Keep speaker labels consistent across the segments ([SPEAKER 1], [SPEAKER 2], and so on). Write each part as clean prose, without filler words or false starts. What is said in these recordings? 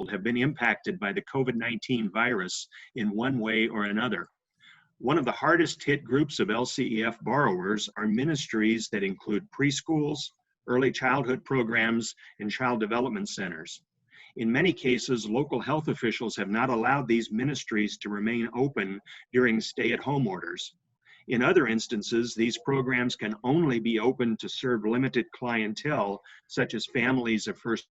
[SPEAKER 1] have been impacted by the COVID-19 virus in one way or another. One of the hardest hit groups of LCEF borrowers are ministries that include preschools, early childhood programs, and child development centers. In many cases, local health officials have not allowed these ministries to remain open during stay-at-home orders. In other instances, these programs can only be open to serve limited clientele, such as families of first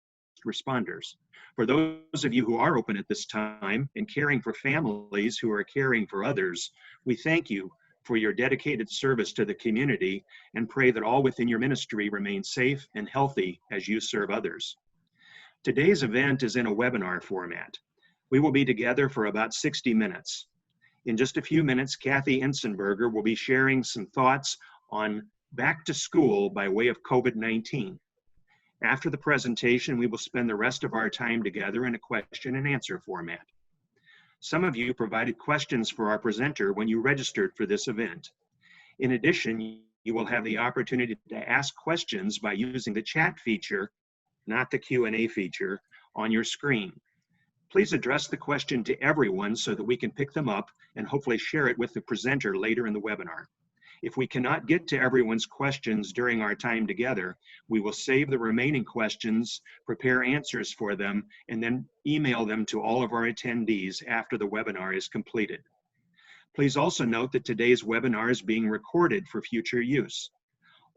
[SPEAKER 1] responders. For those of you who are open at this time and caring for families who are caring for others, we thank you for your dedicated service to the community and pray that all within your ministry remain safe and healthy as you serve others. Today's event is in a webinar format. We will be together for about 60 minutes. In just a few minutes, Kathy Entzenberger will be sharing some thoughts on back to school by way of COVID-19. After the presentation, we will spend the rest of our time together in a question and answer format. Some of you provided questions for our presenter when you registered for this event. In addition, you will have the opportunity to ask questions by using the chat feature, not the Q&A feature, on your screen. Please address the question to everyone so that we can pick them up and hopefully share it with the presenter later in the webinar. If we cannot get to everyone's questions during our time together, we will save the remaining questions, prepare answers for them, and then email them to all of our attendees after the webinar is completed. Please also note that today's webinar is being recorded for future use.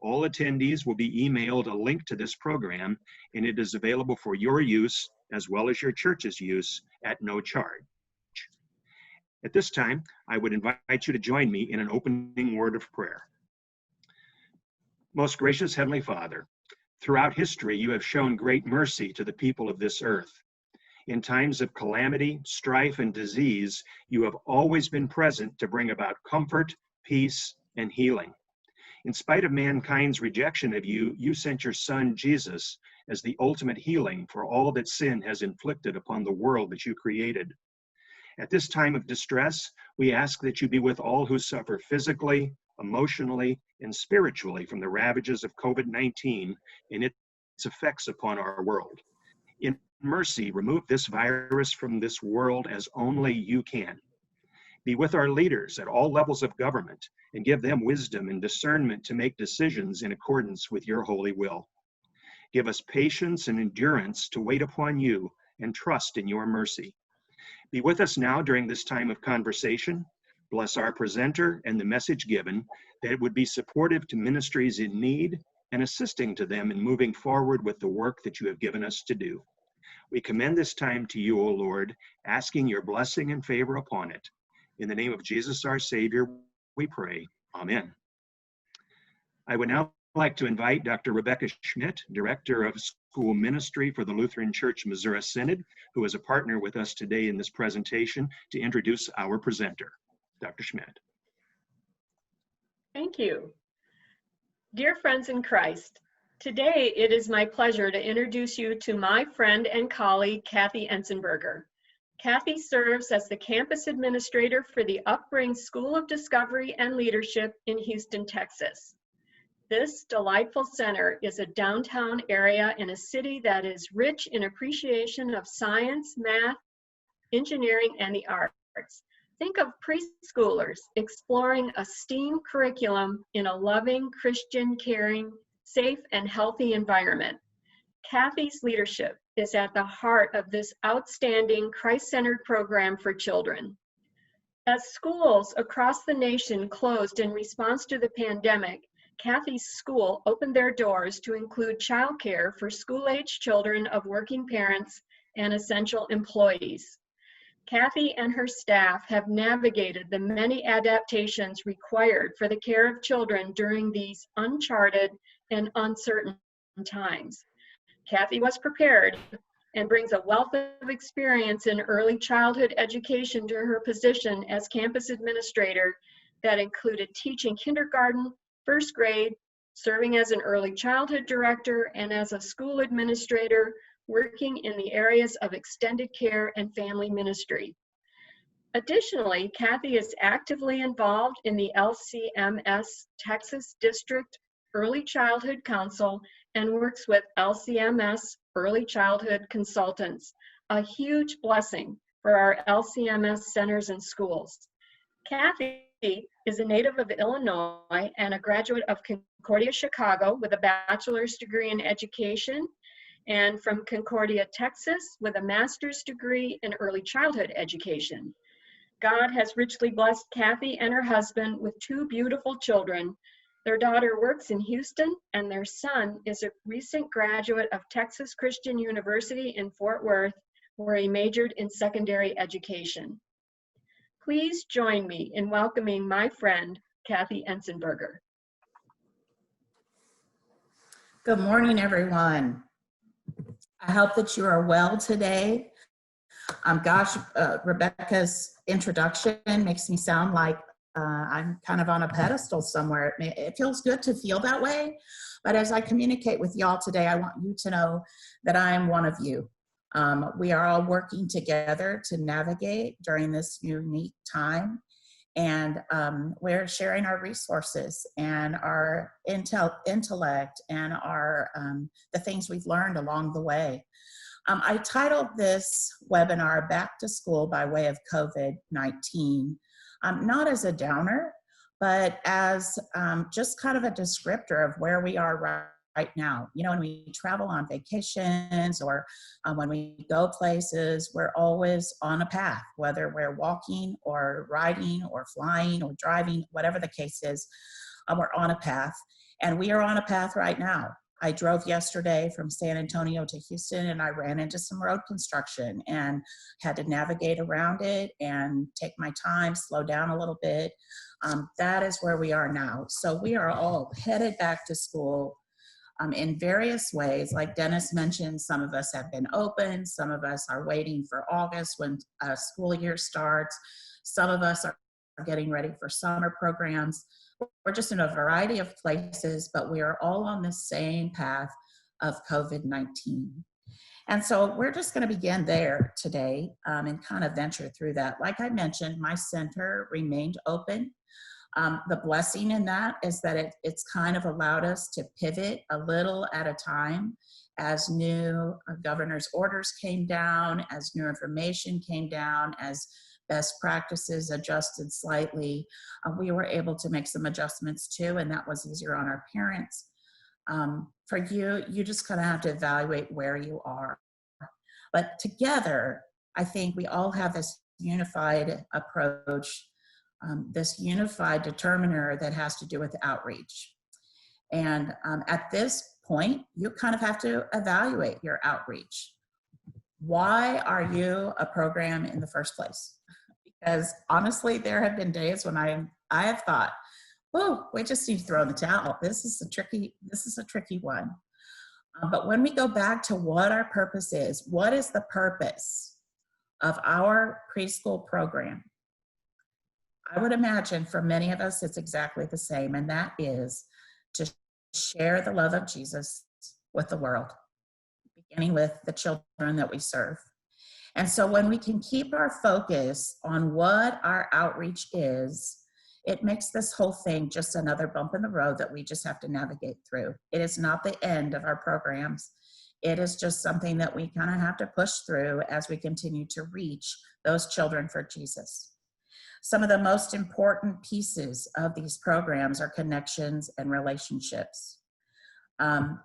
[SPEAKER 1] All attendees will be emailed a link to this program, and it is available for your use as well as your church's use at no charge. At this time, I would invite you to join me in an opening word of prayer. Most gracious Heavenly Father, throughout history, you have shown great mercy to the people of this earth. In times of calamity, strife, and disease, you have always been present to bring about comfort, peace, and healing. In spite of mankind's rejection of you, you sent your Son, Jesus, as the ultimate healing for all that sin has inflicted upon the world that you created. At this time of distress, we ask that you be with all who suffer physically, emotionally, and spiritually from the ravages of COVID-19 and its effects upon our world. In mercy, remove this virus from this world as only you can. Be with our leaders at all levels of government and give them wisdom and discernment to make decisions in accordance with your holy will. Give us patience and endurance to wait upon you and trust in your mercy. Be with us now during this time of conversation. Bless our presenter and the message given, that it would be supportive to ministries in need and assisting to them in moving forward with the work that you have given us to do. We commend this time to you, O Lord, asking your blessing and favor upon it. In the name of Jesus, our Savior, we pray. Amen. I would now like to invite Dr. Rebecca Schmidt, Director of School Ministry for the Lutheran Church Missouri Synod, who is a partner with us today in this presentation, to introduce our presenter. Dr. Schmidt.
[SPEAKER 2] Thank you. Dear friends in Christ, today it is my pleasure to introduce you to my friend and colleague, Kathy Entzenberger. Kathy serves as the campus administrator for the Upbring School of Discovery and Leadership in Houston, Texas. This delightful center is a downtown area in a city that is rich in appreciation of science, math, engineering, and the arts. Think of preschoolers exploring a STEAM curriculum in a loving, Christian, caring, safe, and healthy environment. Kathy's leadership is at the heart of this outstanding Christ-centered program for children. As schools across the nation closed in response to the pandemic, Kathy's school opened their doors to include childcare for school-age children of working parents and essential employees. Kathy and her staff have navigated the many adaptations required for the care of children during these uncharted and uncertain times. Kathy was prepared and brings a wealth of experience in early childhood education to her position as campus administrator that included teaching kindergarten, first grade, serving as an early childhood director, and as a school administrator working in the areas of extended care and family ministry. Additionally, Kathy is actively involved in the LCMS Texas District Early Childhood Council and works with LCMS Early Childhood Consultants a huge blessing for our LCMS centers and schools. Kathy is a native of Illinois and a graduate of Concordia, Chicago with a bachelor's degree in education, and from Concordia, Texas with a master's degree in early childhood education. God has richly blessed Kathy and her husband with two beautiful children. Their daughter works in Houston, and their son is a recent graduate of Texas Christian University in Fort Worth, where he majored in secondary education. Please join me in welcoming my friend, Kathy Entzenberger.
[SPEAKER 3] Good morning, everyone. I hope that you are well today. Rebecca's introduction makes me sound like I'm kind of on a pedestal somewhere. It feels good to feel that way, but as I communicate with y'all today, I want you to know that I am one of you. We are all working together to navigate during this unique time, and we're sharing our resources and our intellect and our the things we've learned along the way. I titled this webinar Back to School by Way of COVID-19, not as a downer, but as just kind of a descriptor of where we are right now. You know, when we travel on vacations or when we go places, we're always on a path, whether we're walking or riding or flying or driving, whatever the case is, we're on a path. And we are on a path right now. I drove yesterday from San Antonio to Houston, and I ran into some road construction and had to navigate around it and take my time, slow down a little bit. That is where we are now. So we are all headed back to school in various ways. Like Dennis mentioned, some of us have been open, some of us are waiting for August when school year starts, some of us are getting ready for summer programs. We're just in a variety of places, but we are all on the same path of COVID-19. And so we're just going to begin there today and kind of venture through that. Like I mentioned, my center remained open. The blessing in that is that it's kind of allowed us to pivot a little at a time as new governor's orders came down, as new information came down, as best practices adjusted slightly. We were able to make some adjustments too, and that was easier on our parents. For you, you just kind of have to evaluate where you are. But together, I think we all have this unified approach, this unified determiner that has to do with outreach. And at this point, you kind of have to evaluate your outreach. Why are you a program in the first place? Because honestly, there have been days when I have thought, oh, we just need to throw in the towel. This is a tricky one. But when we go back to what our purpose is, what is the purpose of our preschool program? I would imagine for many of us, it's exactly the same, and that is to share the love of Jesus with the world, beginning with the children that we serve. And so when we can keep our focus on what our outreach is, it makes this whole thing just another bump in the road that we just have to navigate through. It is not the end of our programs. It is just something that we kind of have to push through as we continue to reach those children for Jesus. Some of the most important pieces of these programs are connections and relationships.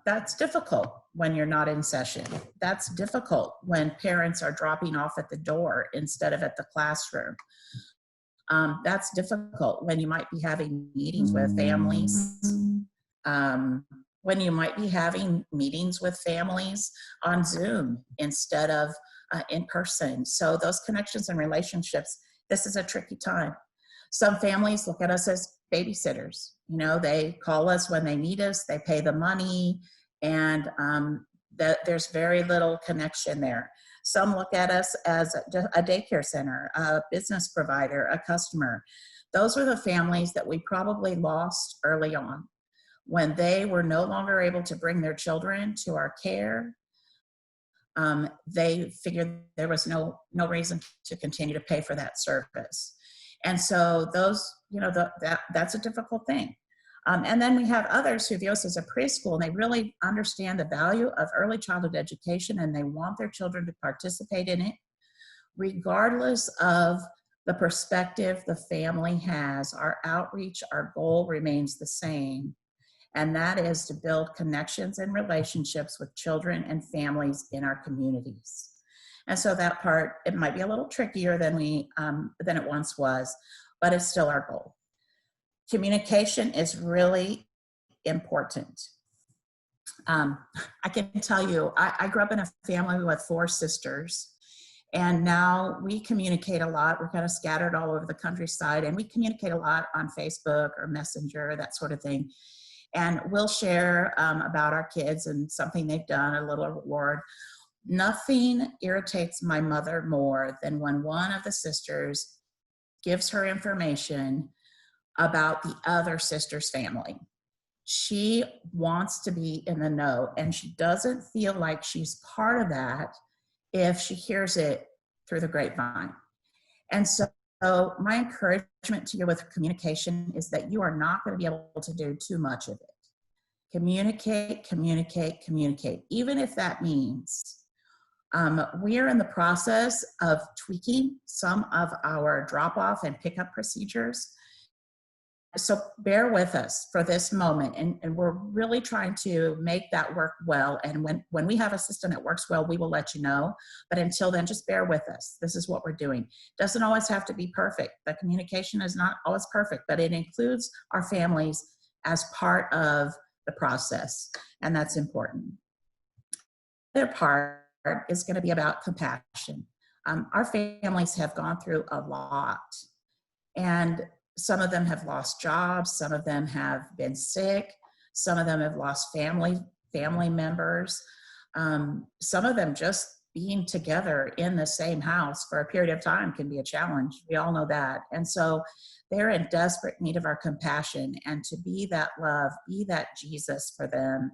[SPEAKER 3] That's difficult when you're not in session. That's difficult when parents are dropping off at the door instead of at the classroom. That's difficult when you might be having meetings with families. When you might be having meetings with families on Zoom instead of in person. So those connections and relationships, this is a tricky time. Some families look at us as babysitters. You know, they call us when they need us, they pay the money, and there's very little connection there. Some look at us as a daycare center, a business provider, a customer. Those are the families that we probably lost early on when they were no longer able to bring their children to our care. They figured there was no reason to continue to pay for that service. And so those, you know, that's a difficult thing. And then we have others who view us as a preschool, and they really understand the value of early childhood education, and they want their children to participate in it, regardless of the perspective the family has. Our outreach, our goal remains the same, and that is to build connections and relationships with children and families in our communities. And so that part, it might be a little trickier than it once was, but it's still our goal. Communication is really important. I can tell you, I grew up in a family with 4 sisters, and now we communicate a lot. We're kind of scattered all over the countryside, and we communicate a lot on Facebook or Messenger, that sort of thing. And we'll share about our kids and something they've done, a little reward. Nothing irritates my mother more than when one of the sisters gives her information about the other sister's family. She wants to be in the know, and she doesn't feel like she's part of that if she hears it through the grapevine. And so my encouragement to you with communication is that you are not going to be able to do too much of it. Communicate, communicate, communicate, even if that means we are in the process of tweaking some of our drop-off and pickup procedures. So bear with us for this moment, and we're really trying to make that work well. And when we have a system that works well, we will let you know. But until then, just bear with us. This is what we're doing. Doesn't always have to be perfect. The communication is not always perfect, but it includes our families as part of the process, and that's important. The other part is going to be about compassion. Our families have gone through a lot, and some of them have lost jobs, some of them have been sick, some of them have lost family members, some of them just being together in the same house for a period of time can be a challenge. We all know that. And so they're in desperate need of our compassion, and to be that love, be that Jesus for them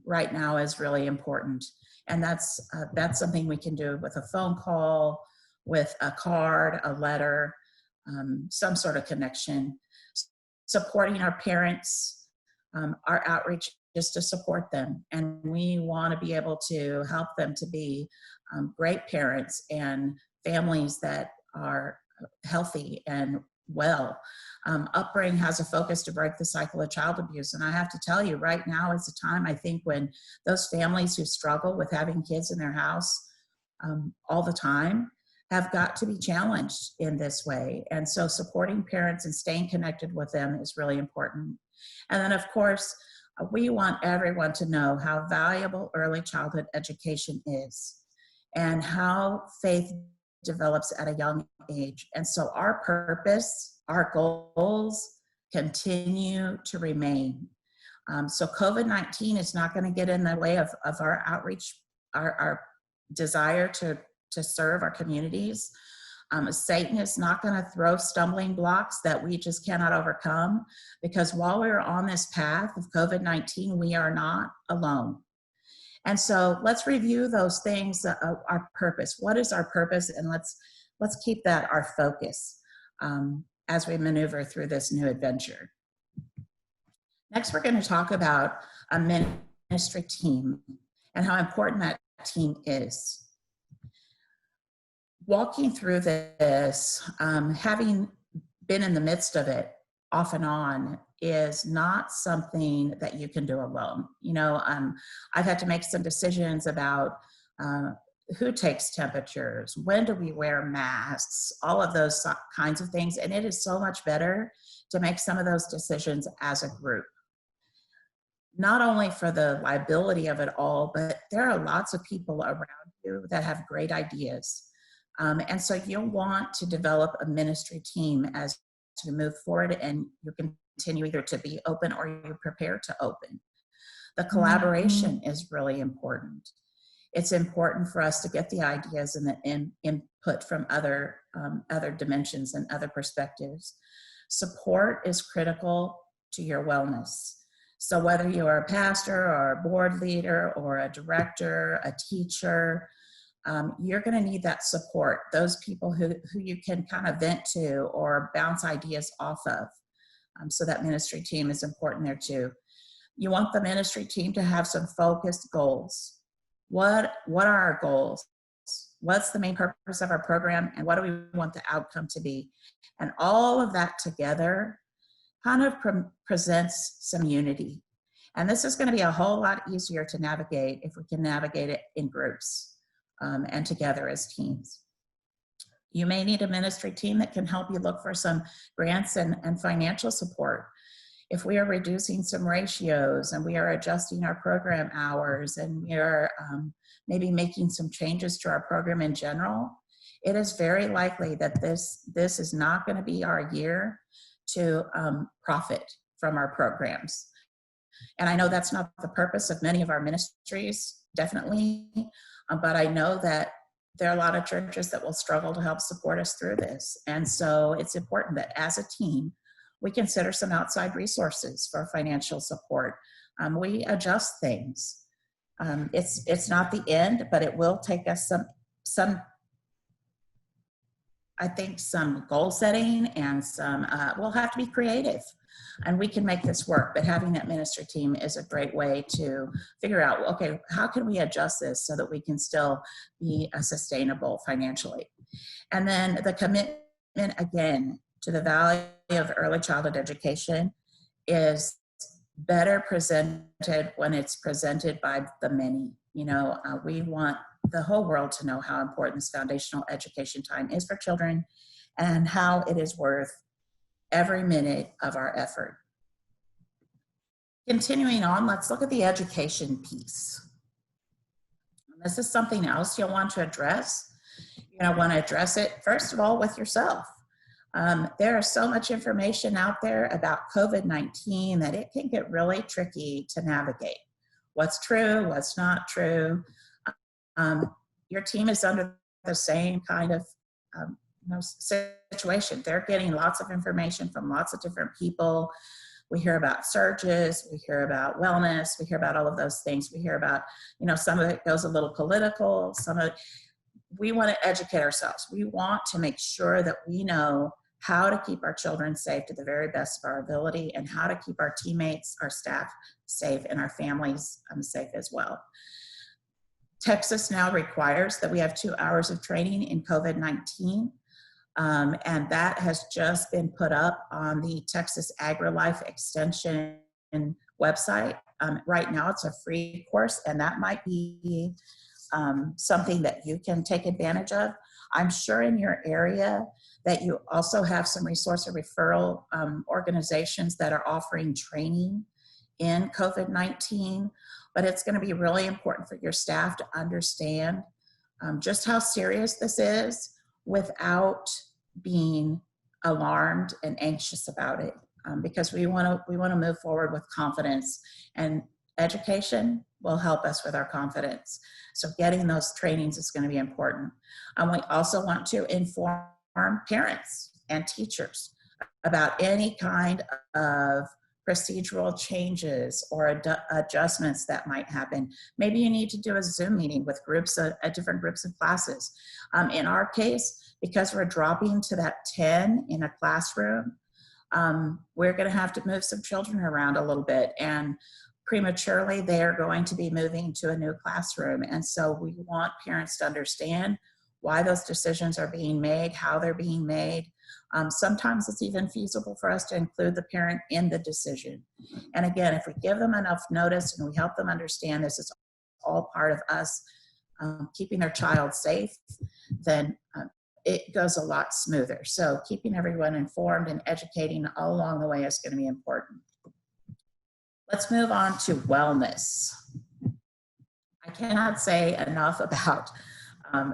[SPEAKER 3] right now is really important. And that's something we can do with a phone call, with a card, a letter, some sort of connection. Supporting our parents, our outreach is to support them. And we want to be able to help them to be great parents and families that are healthy and well. Upbring has a focus to break the cycle of child abuse. And I have to tell you, right now is the time, I think, when those families who struggle with having kids in their house all the time have got to be challenged in this way. And so supporting parents and staying connected with them is really important. And then, of course, we want everyone to know how valuable early childhood education is and how faith develops at a young age. And so our purpose, our goals continue to remain. So COVID-19 is not going to get in the way of our outreach, our desire to serve our communities. Satan is not going to throw stumbling blocks that we just cannot overcome, because while we're on this path of COVID-19, we are not alone. And so let's review those things, our purpose. What is our purpose? And let's keep that our focus as we maneuver through this new adventure. Next, we're going to talk about a ministry team and how important that team is. Walking through this, having been in the midst of it off and on, is not something that you can do alone. You know, I've had to make some decisions about who takes temperatures, when do we wear masks, all of those kinds of things. And it is so much better to make some of those decisions as a group. Not only for the liability of it all, but there are lots of people around you that have great ideas. And so you'll want to develop a ministry team as you move forward, and you continue either to be open or you prepare to open. The collaboration is really important. It's important for us to get the ideas and the input from other dimensions and other perspectives. Support is critical to your wellness. So whether you're a pastor or a board leader or a director, a teacher, you're going to need that support, those people who you can kind of vent to or bounce ideas off of. So that ministry team is important there too. You want the ministry team to have some focused goals. What are our goals? What's the main purpose of our program, and what do we want the outcome to be? And all of that together kind of presents some unity. And this is going to be a whole lot easier to navigate if we can navigate it in groups and together as teams. You may need a ministry team that can help you look for some grants and financial support. If we are reducing some ratios and we are adjusting our program hours and we are maybe making some changes to our program in general, it is very likely that this is not going to be our year to profit from our programs. And I know that's not the purpose of many of our ministries, definitely, but I know that there are a lot of churches that will struggle to help support us through this. And so it's important that as a team, we consider some outside resources for financial support. We adjust things. It's not the end, but it will take us some goal setting and we'll have to be creative, and we can make this work. But having that ministry team is a great way to figure out, okay, how can we adjust this so that we can still be sustainable financially? And then the commitment, again, to the value of early childhood education is better presented when it's presented by the many. We want the whole world to know how important this foundational education time is for children and how it is worth every minute of our effort. Continuing on, let's look at the education piece. This is something else you'll want to address. You're going to want to address it, first of all, with yourself. There is so much information out there about COVID-19 that it can get really tricky to navigate. What's true, what's not true. Your team is under the same kind of situation. They're getting lots of information from lots of different people. We hear about surges, we hear about wellness, we hear about all of those things. We hear about, some of it goes a little political, we want to educate ourselves. We want to make sure that we know how to keep our children safe to the very best of our ability and how to keep our teammates, our staff safe, and our families safe as well. Texas now requires that we have 2 hours of training in COVID-19, and that has just been put up on the Texas AgriLife Extension website. Right now it's a free course, and that might be something that you can take advantage of. I'm sure in your area that you also have some resource or referral organizations that are offering training in COVID-19, but it's going to be really important for your staff to understand just how serious this is without being alarmed and anxious about it, because we want to move forward with confidence, and education will help us with our confidence. So getting those trainings is going to be important. We also want to inform parents and teachers about any kind of procedural changes or adjustments that might happen. Maybe you need to do a Zoom meeting with different groups of classes. In our case, because we're dropping to that 10 in a classroom, we're going to have to move some children around a little bit, and prematurely they're going to be moving to a new classroom. And so we want parents to understand why those decisions are being made, how they're being made. Sometimes it's even feasible for us to include the parent in the decision. And again, if we give them enough notice and we help them understand this is all part of us keeping their child safe, then it goes a lot smoother. So keeping everyone informed and educating all along the way is going to be important. Let's move on to wellness. I cannot say enough about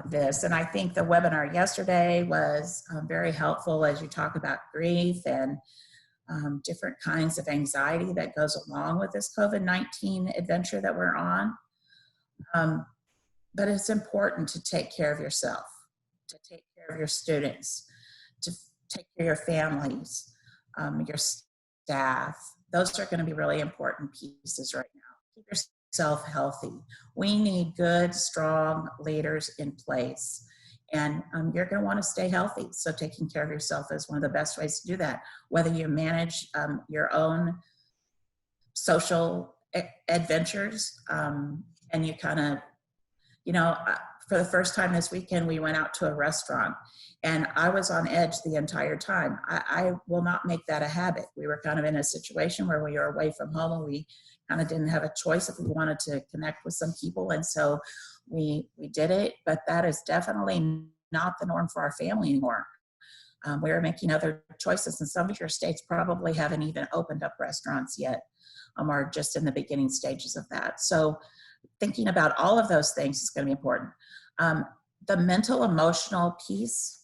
[SPEAKER 3] this, and I think the webinar yesterday was very helpful as you talk about grief and different kinds of anxiety that goes along with this COVID-19 adventure that we're on. But it's important to take care of yourself, to take care of your students, to take care of your families, your staff. Those are going to be really important pieces right now. Keep yourself healthy. We need good, strong leaders in place. And you're going to want to stay healthy. So taking care of yourself is one of the best ways to do that. Whether you manage your own social adventures and you kind of, for the first time this weekend, we went out to a restaurant and I was on edge the entire time. I will not make that a habit. We were kind of in a situation where we were away from home and we kind of didn't have a choice if we wanted to connect with some people. And so we did it, but that is definitely not the norm for our family anymore. We're making other choices, and some of your states probably haven't even opened up restaurants yet, or just in the beginning stages of that. So thinking about all of those things is going to be important. The mental emotional piece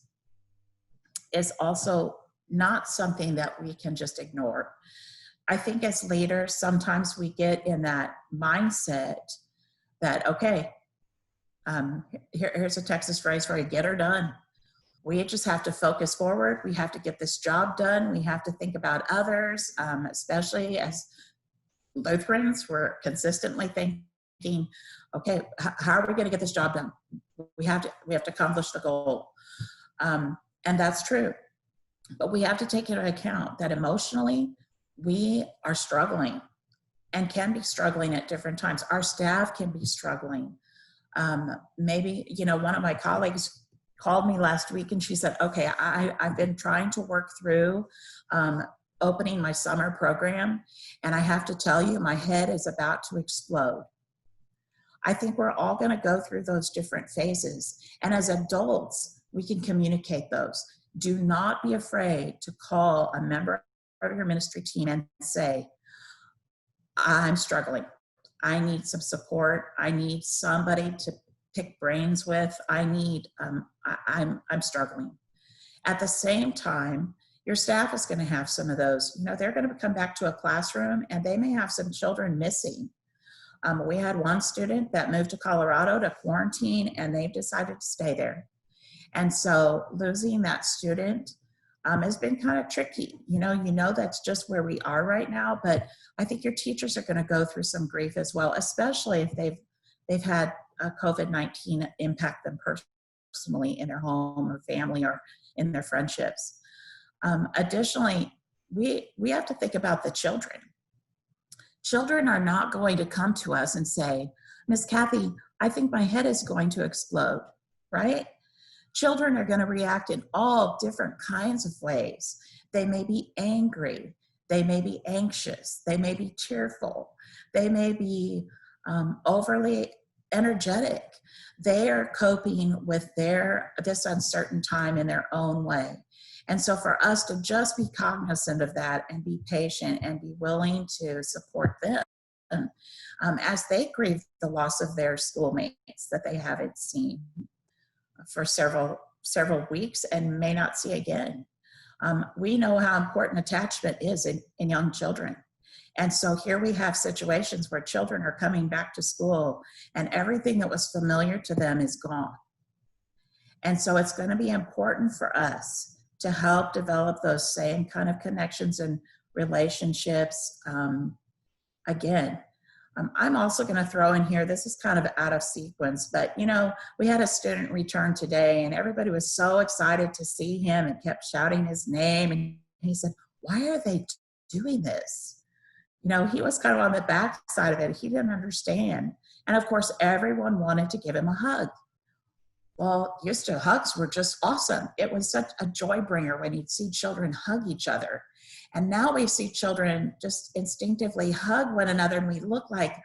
[SPEAKER 3] is also not something that we can just ignore. I think as leaders, sometimes we get in that mindset that, okay, here's a Texas phrase for you, get her done. We just have to focus forward. We have to get this job done. We have to think about others, especially as Lutherans, we're consistently thinking, okay, how are we going to get this job done? We have to accomplish the goal. And that's true. But we have to take into account that emotionally, we are struggling and can be struggling at different times. Our staff can be struggling. Maybe, one of my colleagues called me last week and she said, okay, I've been trying to work through opening my summer program, and I have to tell you, my head is about to explode. I think we're all going to go through those different phases. And as adults, we can communicate those. Do not be afraid to call a member of your ministry team and say, I'm struggling. I need some support. I need somebody to pick brains with. I'm struggling. At the same time, your staff is going to have some of those. They're going to come back to a classroom and they may have some children missing. We had one student that moved to Colorado to quarantine and they've decided to stay there. And so losing that student has been kind of tricky. That's just where we are right now, but I think your teachers are going to go through some grief as well, especially if they've had COVID-19 impact them personally in their home or family or in their friendships. Additionally, we have to think about the children. Children are not going to come to us and say, Miss Kathy, I think my head is going to explode, right? Children are going to react in all different kinds of ways. They may be angry. They may be anxious. They may be cheerful. They may be overly energetic. They are coping with this uncertain time in their own way. And so for us to just be cognizant of that and be patient and be willing to support them as they grieve the loss of their schoolmates that they haven't seen for several weeks and may not see again. We know how important attachment is in young children. And so here we have situations where children are coming back to school and everything that was familiar to them is gone. And so it's going to be important for us to help develop those same kind of connections and relationships. I'm also going to throw in here, this is kind of out of sequence, but we had a student return today and everybody was so excited to see him and kept shouting his name. And he said, why are they doing this? He was kind of on the back side of it. He didn't understand. And of course, everyone wanted to give him a hug. Well, used to hugs were just awesome. It was such a joy bringer when you'd see children hug each other. And now we see children just instinctively hug one another and we look like,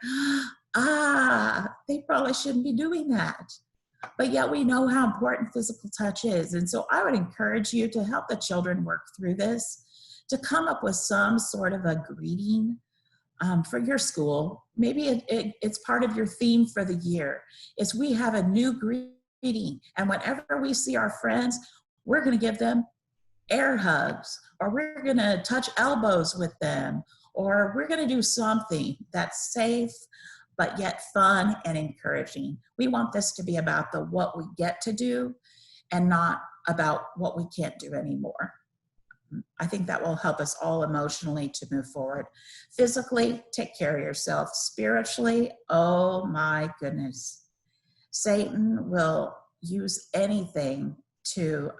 [SPEAKER 3] they probably shouldn't be doing that. But yet we know how important physical touch is. And so I would encourage you to help the children work through this, to come up with some sort of a greeting for your school. Maybe it's part of your theme for the year, is we have a new greeting. And whenever we see our friends, we're going to give them air hugs, or we're going to touch elbows with them, or we're going to do something that's safe, but yet fun and encouraging. We want this to be about what we get to do and not about what we can't do anymore. I think that will help us all emotionally to move forward. Physically, take care of yourself. Spiritually, oh my goodness. Satan will use anything to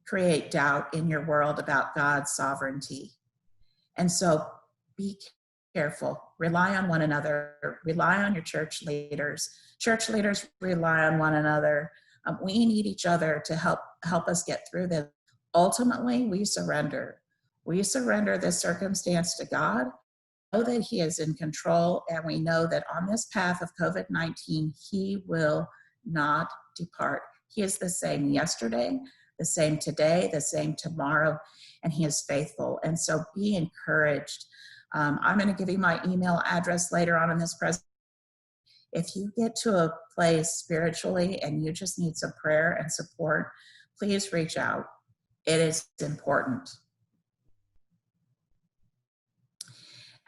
[SPEAKER 3] create doubt in your world about God's sovereignty. And so be careful, rely on one another, rely on your church leaders rely on one another. We need each other to help us get through this. Ultimately, we surrender this circumstance to God, know that He is in control, and we know that on this path of COVID-19, He will not depart. He is the same yesterday, the same today, the same tomorrow, and He is faithful. And so be encouraged. I'm going to give you my email address later on in this presentation. If you get to a place spiritually and you just need some prayer and support, please reach out. It is important.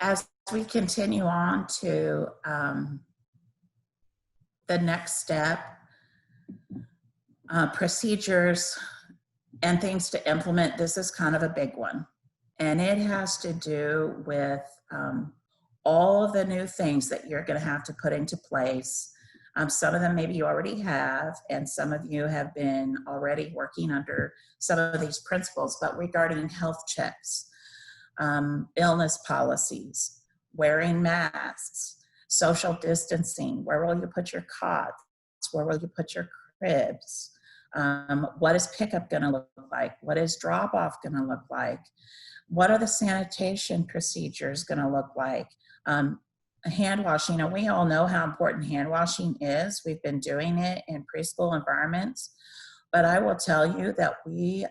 [SPEAKER 3] As we continue on to the next step, procedures and things to implement, this is kind of a big one. And it has to do with all of the new things that you're going to have to put into place. Some of them maybe you already have, and some of you have been already working under some of these principles, but regarding health checks, illness policies, wearing masks, social distancing, where will you put your cots, where will you put your cribs, what is pickup going to look like, what is drop-off going to look like, what are the sanitation procedures going to look like, hand washing. And we all know how important hand washing is. We've been doing it in preschool environments, but I will tell you that we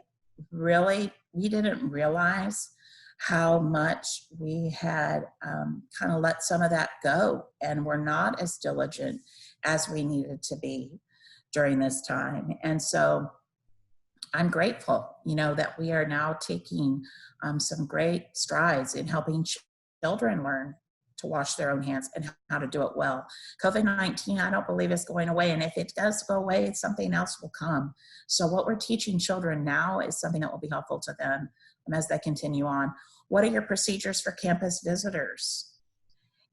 [SPEAKER 3] didn't realize how much we had kind of let some of that go, and we're not as diligent as we needed to be during this time. And so I'm grateful, that we are now taking some great strides in helping children learn to wash their own hands and how to do it well. COVID-19, I don't believe is going away. And if it does go away, something else will come. So what we're teaching children now is something that will be helpful to them as they continue on. What are your procedures for campus visitors?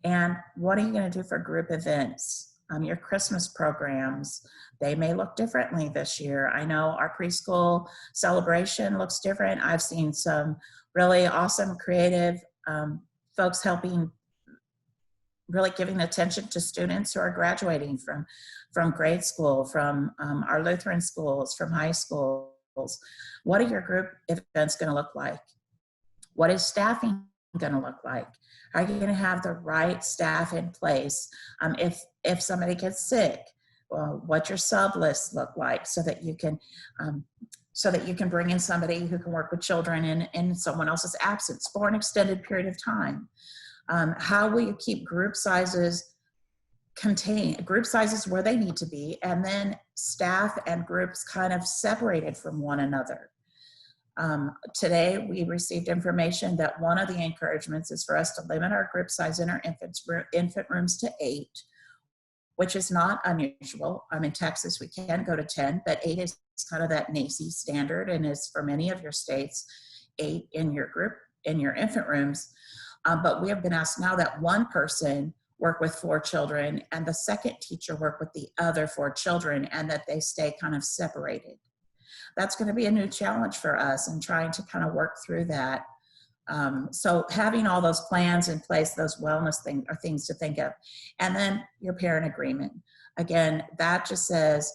[SPEAKER 3] And what are you going to do for group events? Your Christmas programs, they may look differently this year. I know our preschool celebration looks different. I've seen some really awesome, creative folks helping, really giving attention to students who are graduating from grade school, from our Lutheran schools, from high schools. What are your group events going to look like? What is staffing going to look like? Are you going to have the right staff in place? If somebody gets sick, what your sub lists look like, so that you can bring in somebody who can work with children in someone else's absence for an extended period of time. How will you keep group sizes where they need to be, and then staff and groups kind of separated from one another? Today, we received information that one of the encouragements is for us to limit our group size in our infant rooms to 8, which is not unusual. In Texas, we can go to 10, but 8 is kind of that NACE standard, and is for many of your states, 8 in your infant rooms. But we have been asked now that one person work with 4 children and the second teacher work with the other 4 children, and that they stay kind of separated. That's going to be a new challenge for us, and trying to kind of work through that. So having all those plans in place, those wellness things are things to think of. And then your parent agreement. Again, that just says,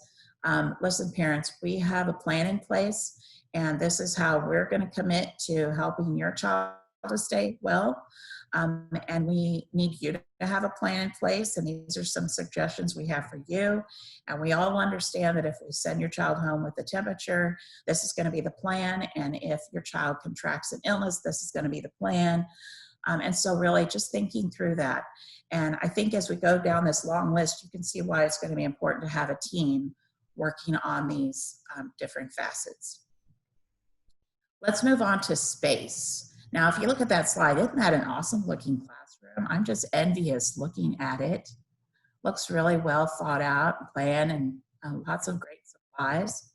[SPEAKER 3] listen, parents, we have a plan in place, and this is how we're going to commit to helping your child to stay well. And we need you to have a plan in place, and these are some suggestions we have for you. And we all understand that if we send your child home with a temperature, this is going to be the plan. And if your child contracts an illness, this is going to be the plan. And so really just thinking through that. And I think as we go down this long list, you can see why it's going to be important to have a team working on these different facets. Let's move on to space. Now, if you look at that slide, isn't that an awesome looking classroom? I'm just envious looking at it. Looks really well thought out, planned, and lots of great supplies.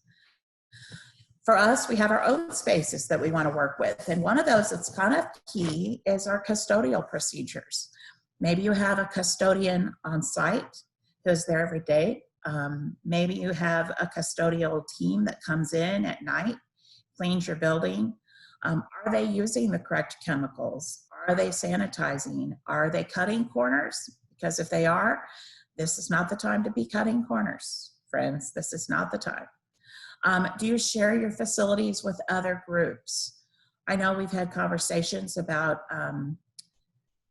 [SPEAKER 3] For us, we have our own spaces that we want to work with. And one of those that's kind of key is our custodial procedures. Maybe you have a custodian on site who's there every day. Maybe you have a custodial team that comes in at night, cleans your building. Are they using the correct chemicals? Are they sanitizing? Are they cutting corners? Because if they are, this is not the time to be cutting corners, friends. This is not the time. Do you share your facilities with other groups? I know we've had conversations about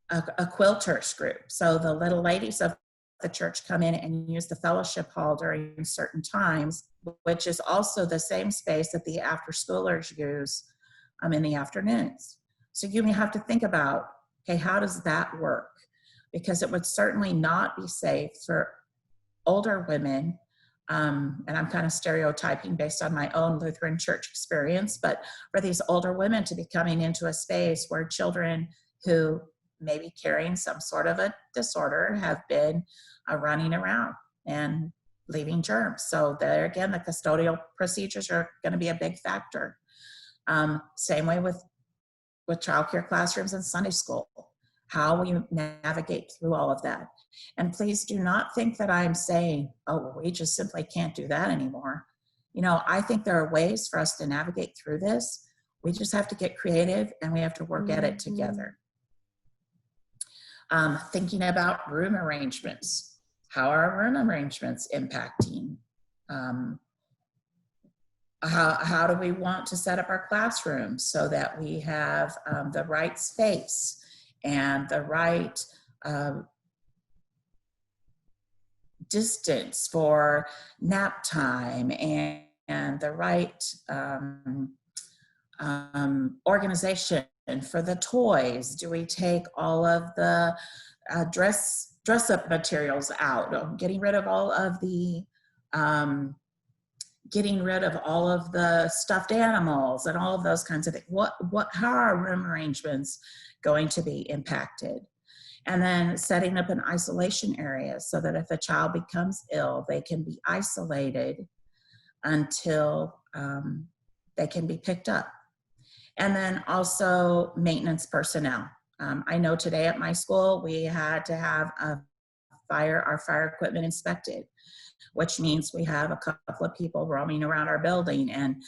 [SPEAKER 3] a quilters group. So the little ladies of the church come in and use the fellowship hall during certain times, which is also the same space that the after schoolers use in the afternoons. So you may have to think about, okay, how does that work? Because it would certainly not be safe for older women, and I'm kind of stereotyping based on my own Lutheran church experience, but for these older women to be coming into a space where children who may be carrying some sort of a disorder have been running around and leaving germs. So there again, the custodial procedures are going to be a big factor. Same way with childcare classrooms and Sunday school. How will you navigate through all of that? And please do not think that I'm saying, oh, we just simply can't do that anymore. You know, I think there are ways for us to navigate through this. We just have to get creative and we have to work at it together. Thinking about room arrangements. How are room arrangements impacting? How do we want to set up our classrooms so that we have the right space and the right distance for nap time and the right organization for the toys? Do we take all of the dress up materials out, getting rid of all of the stuffed animals and all of those kinds of things? How are room arrangements going to be impacted? And then setting up an isolation area so that if a child becomes ill, they can be isolated until they can be picked up. And then also maintenance personnel. I know today at my school, we had to have our fire equipment inspected, which means we have a couple of people roaming around our building and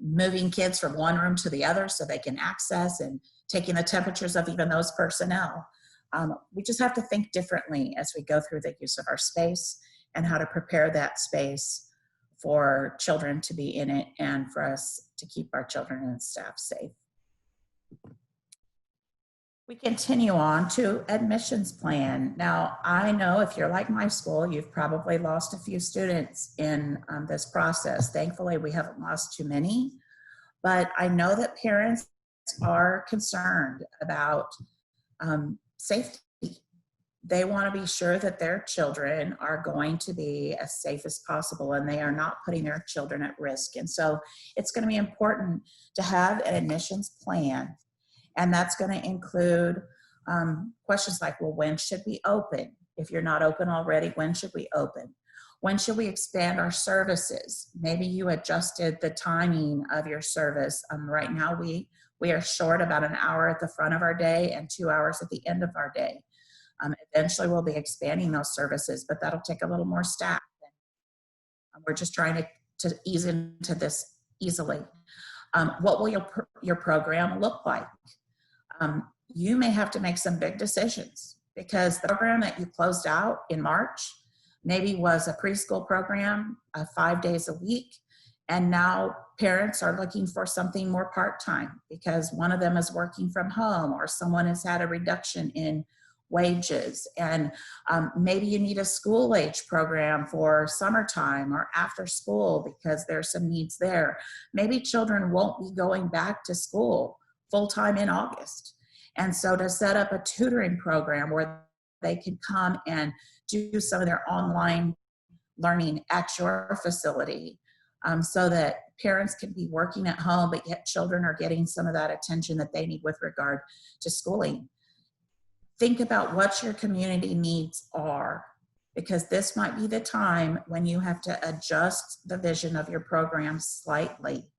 [SPEAKER 3] moving kids from one room to the other so they can access, and taking the temperatures of even those personnel. We just have to think differently as we go through the use of our space and how to prepare that space for children to be in it and for us to keep our children and staff safe. We continue on to admissions plan. Now, I know if you're like my school, you've probably lost a few students in this process. Thankfully, we haven't lost too many, but I know that parents are concerned about safety. They want to be sure that their children are going to be as safe as possible and they are not putting their children at risk. And so it's going to be important to have an admissions plan. And that's going to include questions like, well, when should we open? If you're not open already, when should we open? When should we expand our services? Maybe you adjusted the timing of your service. Right now, we are short about an hour at the front of our day and 2 hours at the end of our day. Eventually, we'll be expanding those services, but that'll take a little more staff. We're just trying to ease into this easily. What will your program look like? You may have to make some big decisions, because the program that you closed out in March maybe was a preschool program 5 days a week, and now parents are looking for something more part-time because one of them is working from home or someone has had a reduction in wages, and maybe you need a school-age program for summertime or after school because there's some needs there. Maybe children won't be going back to school full-time in August, and so to set up a tutoring program where they can come and do some of their online learning at your facility, so that parents can be working at home, but yet children are getting some of that attention that they need with regard to schooling. Think about what your community needs are, because this might be the time when you have to adjust the vision of your program slightly.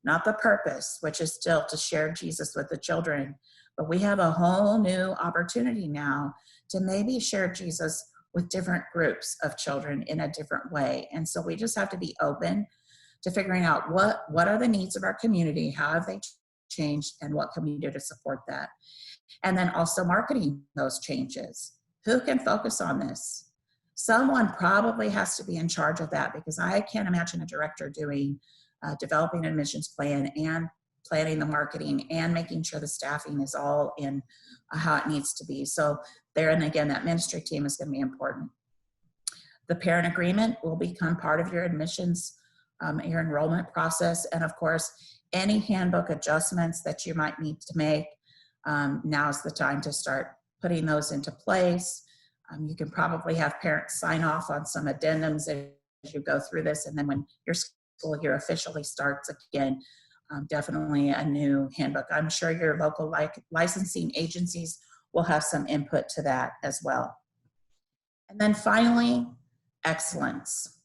[SPEAKER 3] Not the purpose, which is still to share Jesus with the children, but we have a whole new opportunity now to maybe share Jesus with different groups of children in a different way. And so we just have to be open to figuring out what are the needs of our community, how have they changed, and what can we do to support that. And then also marketing those changes. Who can focus on this? Someone probably has to be in charge of that, because I can't imagine a director doing developing an admissions plan and planning the marketing and making sure the staffing is all in how it needs to be. So there, and again, that ministry team is going to be important. The parent agreement will become part of your admissions, your enrollment process. And of course, any handbook adjustments that you might need to make, now's the time to start putting those into place. You can probably have parents sign off on some addendums as you go through this. And then when your school year officially starts again, definitely a new handbook. I'm sure your local licensing agencies will have some input to that as well. And then finally, excellence.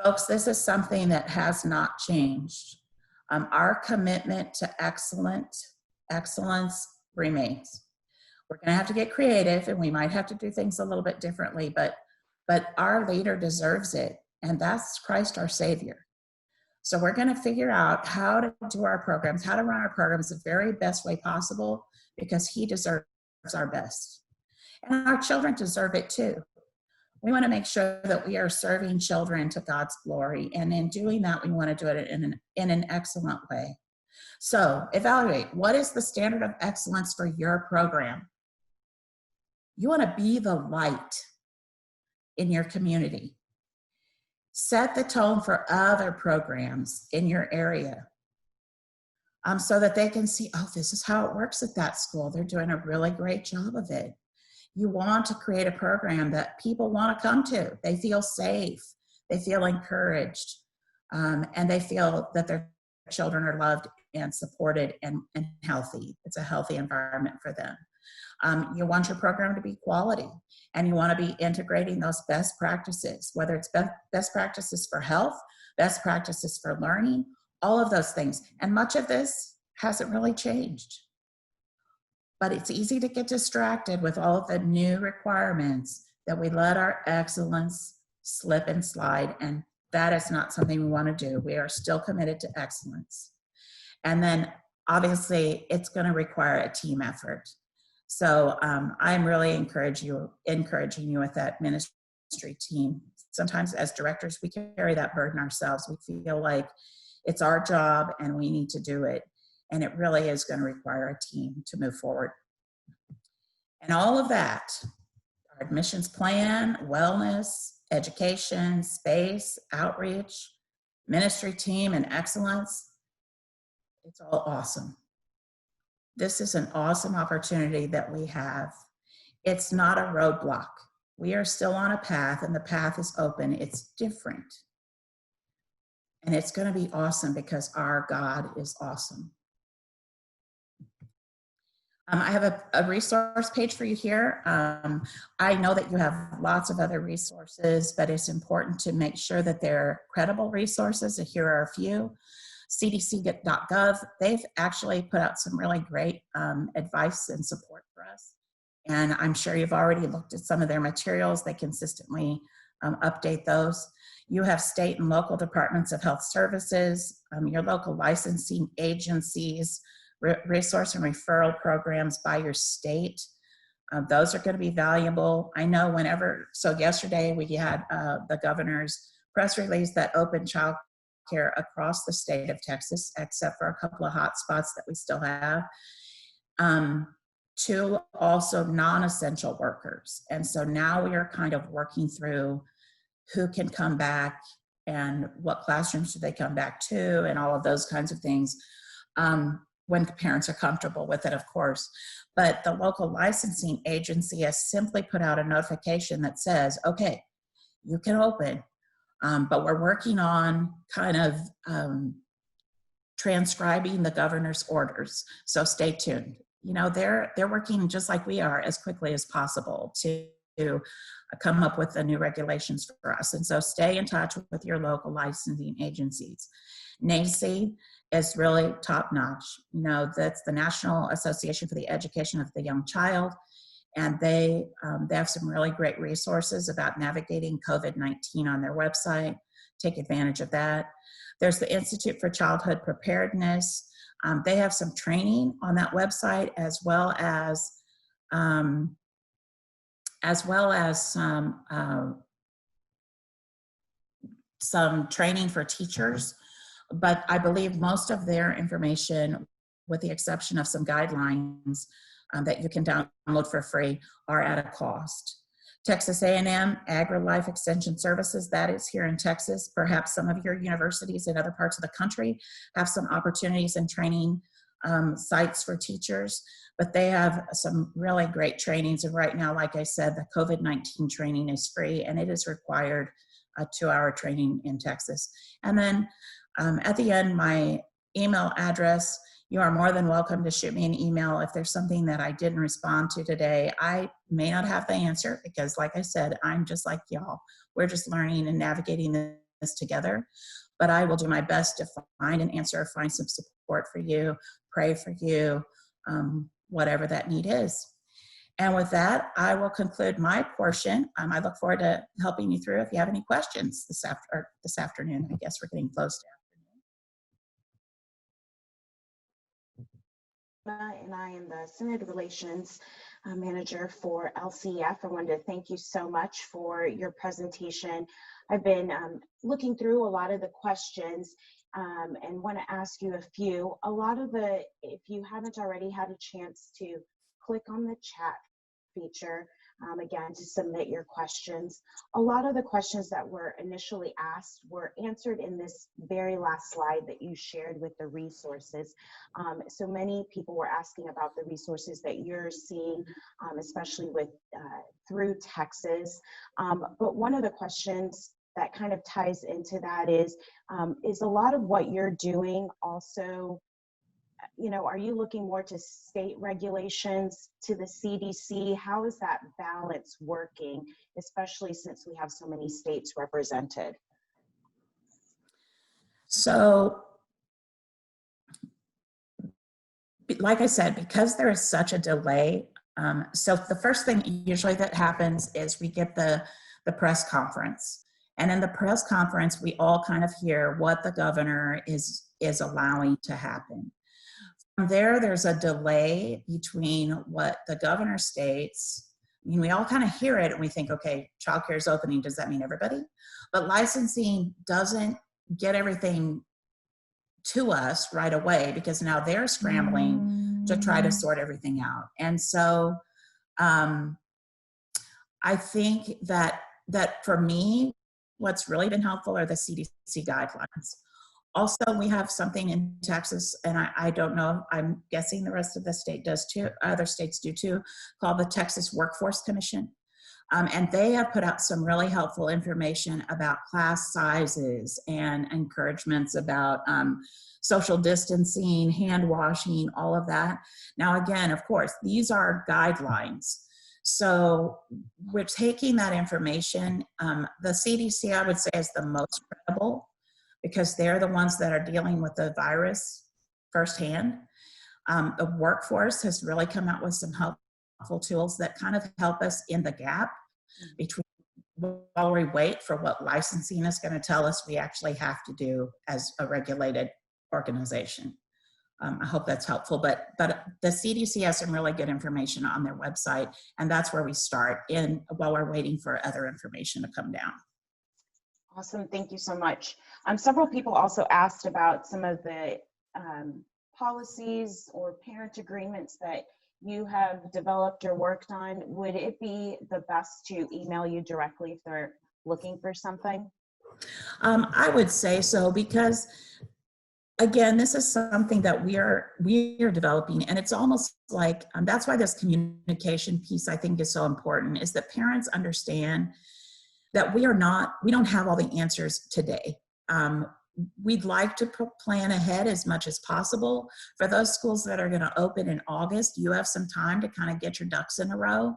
[SPEAKER 3] Folks, this is something that has not changed. Our commitment to excellence remains. We're going to have to get creative, and we might have to do things a little bit differently, but our leader deserves it, and that's Christ our Savior. So we're going to figure out how to do our programs, how to run our programs the very best way possible, because he deserves our best. And our children deserve it too. We want to make sure that we are serving children to God's glory. And in doing that, we want to do it in an excellent way. So evaluate, what is the standard of excellence for your program? You want to be the light in your community. Set the tone for other programs in your area, so that they can see, oh, this is how it works at that school. They're doing a really great job of it. You want to create a program that people want to come to. They feel safe, they feel encouraged, and they feel that their children are loved and supported and healthy. It's a healthy environment for them. You want your program to be quality, and you want to be integrating those best practices, whether it's best practices for health, best practices for learning, all of those things. And much of this hasn't really changed. But it's easy to get distracted with all of the new requirements that we let our excellence slip and slide, and that is not something we want to do. We are still committed to excellence. And then obviously it's going to require a team effort. So I'm really encouraging you with that ministry team. Sometimes as directors, we carry that burden ourselves. We feel like it's our job and we need to do it. And it really is going to require a team to move forward. And all of that, our admissions plan, wellness, education, space, outreach, ministry team, and excellence, it's all awesome. This is an awesome opportunity that we have. It's not a roadblock. We are still on a path, and the path is open. It's different. And it's going to be awesome because our God is awesome. I have a resource page for you here. I know that you have lots of other resources, but it's important to make sure that they're credible resources. Here are a few. cdc.gov, they've actually put out some really great advice and support for us. And I'm sure you've already looked at some of their materials. They consistently update those. You have state and local departments of health services, your local licensing agencies, resource and referral programs by your state. Those are going to be valuable. I know so yesterday we had the governor's press release that opened child care across the state of Texas, except for a couple of hot spots that we still have, to also non-essential workers. And so now we are kind of working through who can come back and what classrooms should they come back to and all of those kinds of things. When the parents are comfortable with it, of course. But the local licensing agency has simply put out a notification that says, okay, you can open, but we're working on kind of transcribing the governor's orders. So stay tuned. You know, they're working just like we are as quickly as possible to come up with the new regulations for us. And so stay in touch with your local licensing agencies. NACE is really top notch. You know, that's the National Association for the Education of the Young Child. And they have some really great resources about navigating COVID-19 on their website. Take advantage of that. There's the Institute for Childhood Preparedness. They have some training on that website, as well as some training for teachers. But I believe most of their information, with the exception of some guidelines that you can download for free, are at a cost. Texas A&M AgriLife Extension Services, that is here in Texas. Perhaps some of your universities in other parts of the country have some opportunities and training sites for teachers, but they have some really great trainings. And right now, like I said, the COVID-19 training is free, and it is required a 2-hour training in Texas. And then at the end, my email address. You are more than welcome to shoot me an email if there's something that I didn't respond to today. I may not have the answer because, like I said, I'm just like y'all. We're just learning and navigating this together. But I will do my best to find an answer, find some support for you, pray for you, whatever that need is. And with that, I will conclude my portion. I look forward to helping you through if you have any questions this afternoon. I guess we're getting close to
[SPEAKER 4] and I am the Synod Relations Manager for LCEF. I wanted to thank you so much for your presentation. I've been looking through a lot of the questions and want to ask you a few. If you haven't already had a chance to click on the chat feature, again, to submit your questions. A lot of the questions that were initially asked were answered in this very last slide that you shared with the resources. So many people were asking about the resources that you're seeing, especially with through Texas. But one of the questions that kind of ties into that is a lot of what you're doing also, are you looking more to state regulations, to the CDC? How is that balance working, especially since we have so many states represented?
[SPEAKER 3] So, like I said, because there is such a delay, so the first thing usually that happens is we get the press conference. And in the press conference, we all kind of hear what the governor is allowing to happen. From there, there's a delay between what the governor states. I mean, we all kind of hear it and we think, okay, childcare is opening. Does that mean everybody? But licensing doesn't get everything to us right away because now they're scrambling to try to sort everything out. And so I think that for me, what's really been helpful are the CDC guidelines. Also, we have something in Texas, and I don't know, I'm guessing the rest of the state does too, other states do too, called the Texas Workforce Commission. And they have put out some really helpful information about class sizes and encouragements about social distancing, hand washing, all of that. Now, again, of course, these are guidelines. So we're taking that information. The CDC, I would say, is the most credible because they're the ones that are dealing with the virus firsthand. The workforce has really come out with some helpful tools that kind of help us in the gap between while we wait for what licensing is going to tell us we actually have to do as a regulated organization. I hope that's helpful, but the CDC has some really good information on their website, and that's where we start while we're waiting for other information to come down.
[SPEAKER 4] Awesome, thank you so much. Several people also asked about some of the policies or parent agreements that you have developed or worked on. Would it be the best to email you directly if they're looking for something?
[SPEAKER 3] I would say so because, again, this is something that we are developing, and it's almost like that's why this communication piece I think is so important, is that parents understand that we don't have all the answers today. We'd like to plan ahead as much as possible. For those schools that are going to open in August, you have some time to kind of get your ducks in a row.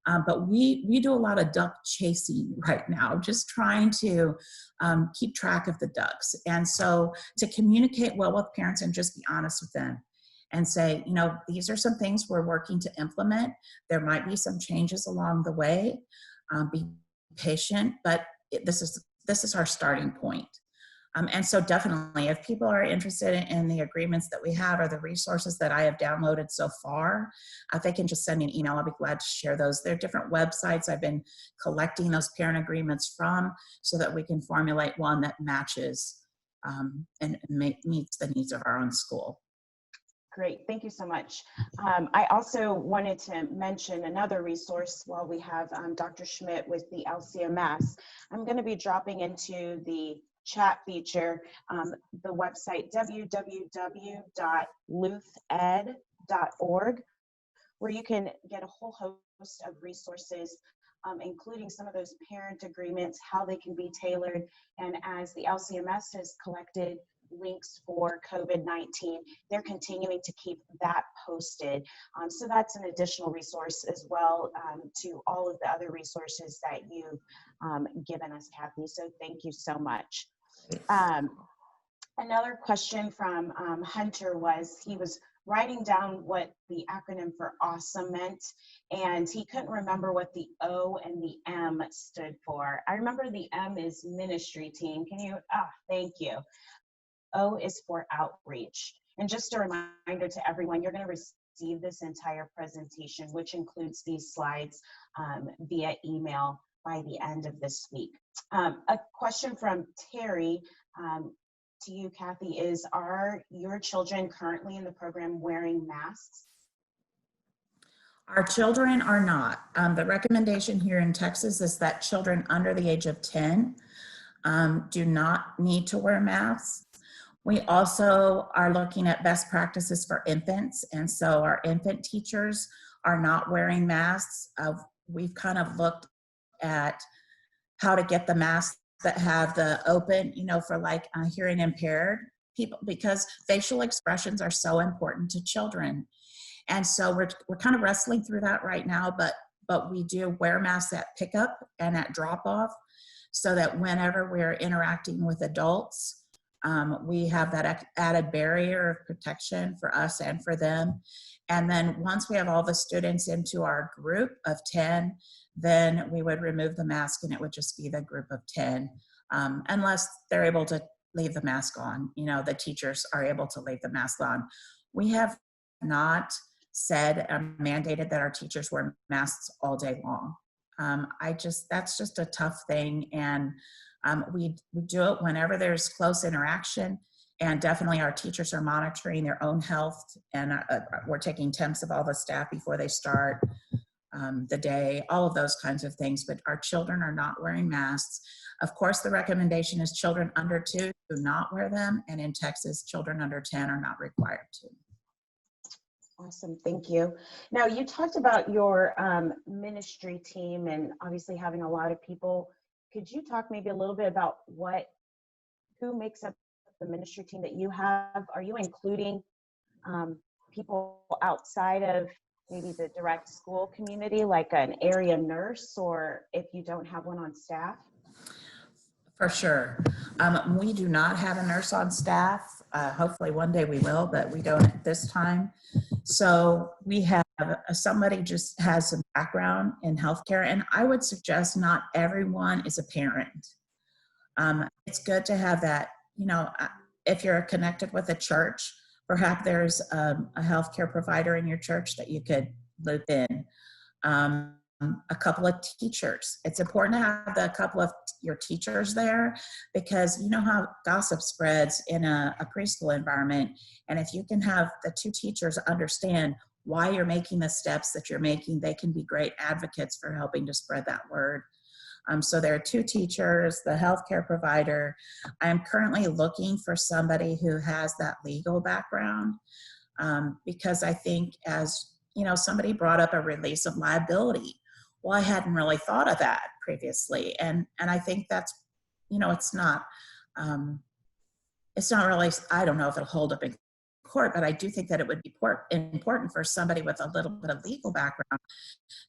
[SPEAKER 3] But we do a lot of duck chasing right now, just trying to keep track of the ducks. And so to communicate well with parents and just be honest with them. and say, you know, these are some things we're working to implement. There might be some changes along the way. Be patient, but this is our starting point. And so definitely, if people are interested in the agreements that we have or the resources that I have downloaded so far, they can just send me an email. I'll be glad to share those. There are different websites I've been collecting those parent agreements from so that we can formulate one that matches and meets the needs of our own school.
[SPEAKER 4] Great, thank you so much. I also wanted to mention another resource while we have Dr. Schmidt with the LCMS. I'm going to be dropping into the chat feature the website www.luthed.org, where you can get a whole host of resources, including some of those parent agreements, how they can be tailored, and as the LCMS has collected links for COVID-19, they're continuing to keep that posted. So that's an additional resource as well to all of the other resources that you've given us, Kathy. So thank you so much. Another question from Hunter was, he was writing down what the acronym for AWESOME meant, and he couldn't remember what the O and the M stood for. I remember the M is ministry team. Can you, thank you. O is for outreach. And just a reminder to everyone, you're going to receive this entire presentation, which includes these slides, via email by the end of this week. A question from Terry to you, Kathy, is, are your children currently in the program wearing masks?
[SPEAKER 3] Our children are not. The recommendation here in Texas is that children under the age of 10 do not need to wear masks. We also are looking at best practices for infants, and so our infant teachers are not wearing masks. We've kind of looked at how to get the masks that have the open, you know, for like hearing impaired people, because facial expressions are so important to children. And so we're kind of wrestling through that right now, but we do wear masks at pickup and at drop off so that whenever we're interacting with adults, we have that added barrier of protection for us and for them. And then once we have all the students into our group of 10, then we would remove the mask and it would just be the group of 10, unless they're able to leave the mask on. You know, the teachers are able to leave the mask on. We have not said, mandated that our teachers wear masks all day long. That's just a tough thing. And we do it whenever there's close interaction, and definitely our teachers are monitoring their own health, and we're taking temps of all the staff before they start the day, all of those kinds of things, but our children are not wearing masks. Of course, the recommendation is children under 2 do not wear them, and in Texas, children under 10 are not required to.
[SPEAKER 4] Awesome, thank you. Now, you talked about your ministry team and obviously having a lot of people. Could you talk maybe a little bit about who makes up the ministry team that you have? Are you including people outside of maybe the direct school community, like an area nurse, or if you don't have one on staff?
[SPEAKER 3] For sure. We do not have a nurse on staff. Hopefully one day we will, but we don't at this time. So we have somebody just has some background in healthcare, and I would suggest not everyone is a parent. It's good to have that, you know, if you're connected with a church, perhaps there's a healthcare provider in your church that you could loop in. A couple of teachers. It's important to have a couple of your teachers there, because you know how gossip spreads in a preschool environment. And if you can have the 2 teachers understand why you're making the steps that you're making, they can be great advocates for helping to spread that word. So there are 2 teachers, the healthcare provider. I'm currently looking for somebody who has that legal background, because I think, as you know, somebody brought up a release of liability. Well, I hadn't really thought of that previously. And I think that's, you know, it's not really, I don't know if it'll hold up in court, but I do think that it would be important for somebody with a little bit of legal background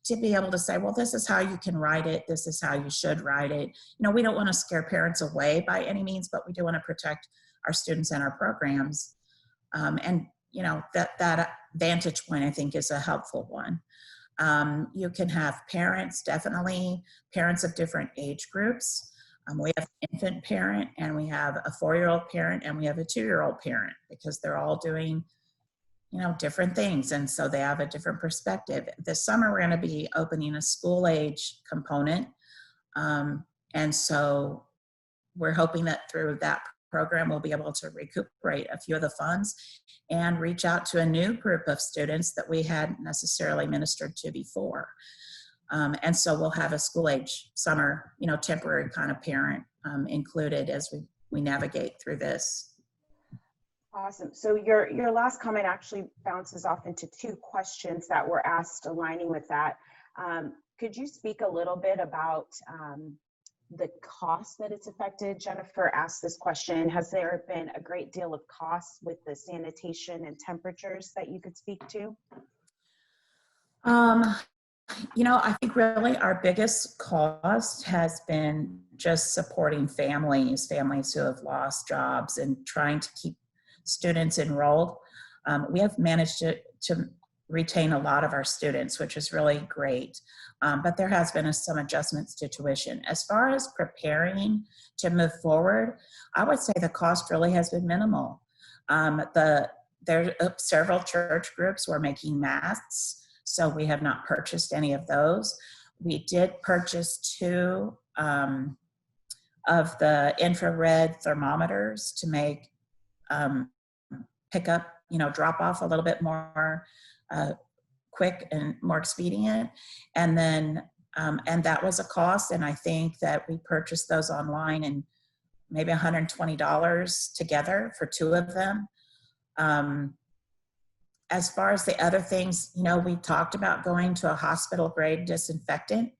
[SPEAKER 3] to be able to say, well, this is how you can write it. This is how you should write it. You know, we don't want to scare parents away by any means, but we do want to protect our students and our programs. And you know, that vantage point, I think, is a helpful one. You can have parents, definitely parents of different age groups. We have an infant parent, and we have a 4-year-old parent, and we have a 2-year-old parent, because they're all doing, you know, different things, and so they have a different perspective. This summer, we're going to be opening a school age component, and so we're hoping that through that program, we'll be able to recuperate a few of the funds and reach out to a new group of students that we hadn't necessarily ministered to before. And so we'll have a school age summer, you know, temporary kind of parent included as we navigate through this.
[SPEAKER 4] Awesome. So your last comment actually bounces off into 2 questions that were asked aligning with that. Could you speak a little bit about the cost that it's affected? Jennifer asked this question. Has there been a great deal of cost with the sanitation and temperatures that you could speak to?
[SPEAKER 3] You know, I think really our biggest cost has been just supporting families who have lost jobs and trying to keep students enrolled. We have managed to retain a lot of our students, which is really great. But there has been some adjustments to tuition. As far as preparing to move forward, I would say the cost really has been minimal. There are several church groups who are making masks, so we have not purchased any of those. We did purchase 2 of the infrared thermometers to make pick up, you know, drop off a little bit more quick and more expedient. And then, and that was a cost. And I think that we purchased those online and maybe $120 together for 2 of them. As far as the other things, you know, we talked about going to a hospital grade disinfectant.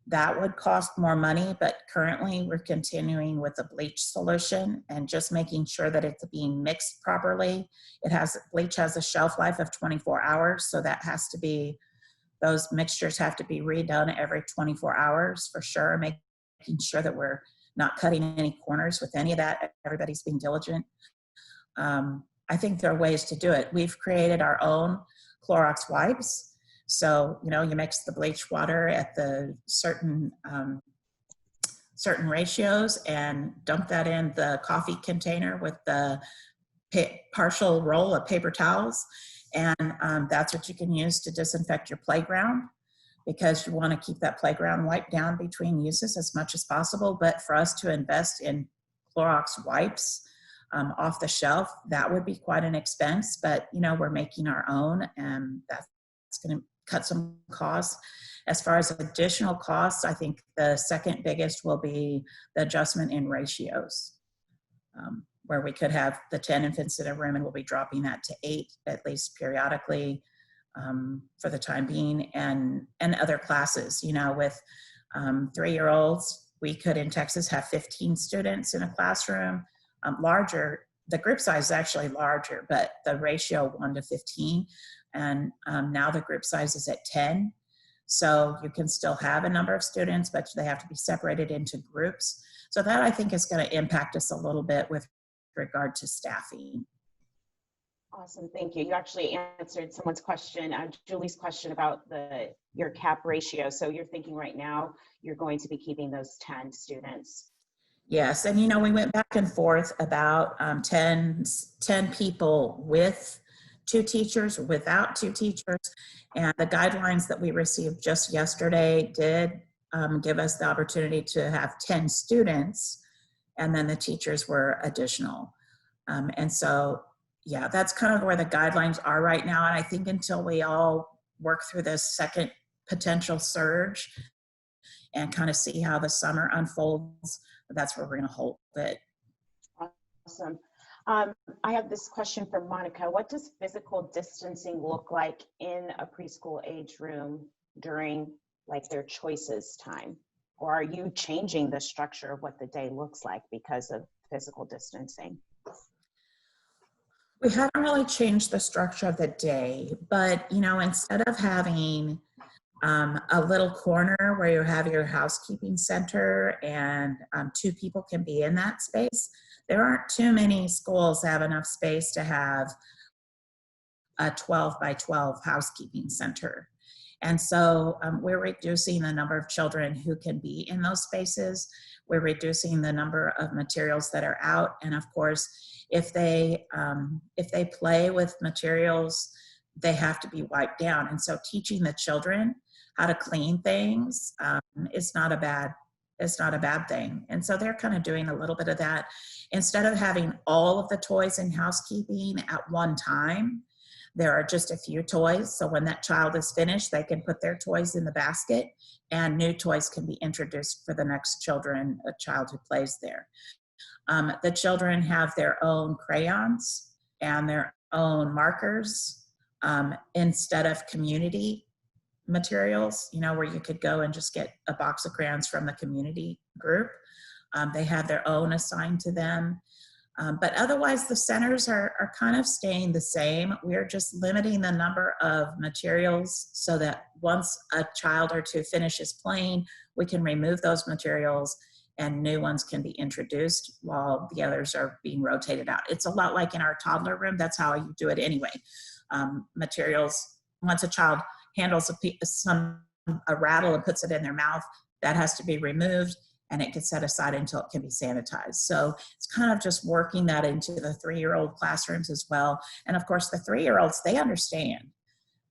[SPEAKER 3] That would cost more money, but currently we're continuing with the bleach solution and just making sure that it's being mixed properly. Bleach has a shelf life of 24 hours, so that has to be, those mixtures have to be redone every 24 hours for sure, making sure that we're not cutting any corners with any of that. Everybody's being diligent. I think there are ways to do it. We've created our own Clorox wipes. So, you know, you mix the bleach water at the certain ratios and dump that in the coffee container with the partial roll of paper towels. And that's what you can use to disinfect your playground, because you want to keep that playground wiped down between uses as much as possible. But for us to invest in Clorox wipes off the shelf, that would be quite an expense. But, you know, we're making our own, and that's going to cut some costs. As far as additional costs, I think the second biggest will be the adjustment in ratios, where we could have the 10 infants in a room, and we'll be dropping that to 8 at least periodically for the time being, and other classes. You know, with 3-year-olds, we could in Texas have 15 students in a classroom. Larger, the group size is actually larger, but the ratio 1:15, and now the group size is at 10. So you can still have a number of students, but they have to be separated into groups. So that, I think, is going to impact us a little bit with regard to staffing.
[SPEAKER 4] Awesome, thank you. You actually answered someone's question, Julie's question about your cap ratio. So you're thinking right now you're going to be keeping those 10 students.
[SPEAKER 3] Yes, and you know, we went back and forth about 10 people with 2 teachers, without 2 teachers, and the guidelines that we received just yesterday did give us the opportunity to have 10 students, and then the teachers were additional. And so, yeah, that's kind of where the guidelines are right now. And I think until we all work through this second potential surge and kind of see how the summer unfolds, that's where we're going to hold it.
[SPEAKER 4] Awesome. I have this question from Monica. What does physical distancing look like in a preschool age room during like their choices time? Or are you changing the structure of what the day looks like because of physical distancing?
[SPEAKER 3] We haven't really changed the structure of the day, but you know, instead of having a little corner where you have your housekeeping center and 2 people can be in that space, there aren't too many schools that have enough space to have a 12 by 12 housekeeping center. And so we're reducing the number of children who can be in those spaces. We're reducing the number of materials that are out. And of course, if they play with materials, they have to be wiped down. And so teaching the children how to clean things is not a bad thing. And so they're kind of doing a little bit of that. Instead of having all of the toys in housekeeping at one time, there are just a few toys. So when that child is finished, they can put their toys in the basket and new toys can be introduced for the next child who plays there. The children have their own crayons and their own markers instead of community materials, where you could go and just get a box of crayons from the community group. They have their own assigned to them. But otherwise, the centers are kind of staying the same. We're just limiting the number of materials so that once a child or two finishes playing, we can remove those materials and new ones can be introduced while the others are being rotated out. It's a lot like in our toddler room. That's how you do it anyway. Materials, once a child handles a rattle and puts it in their mouth, that has to be removed and it gets set aside until it can be sanitized. So it's kind of just working that into the 3-year-old classrooms as well. And of course, the 3-year-olds, they understand.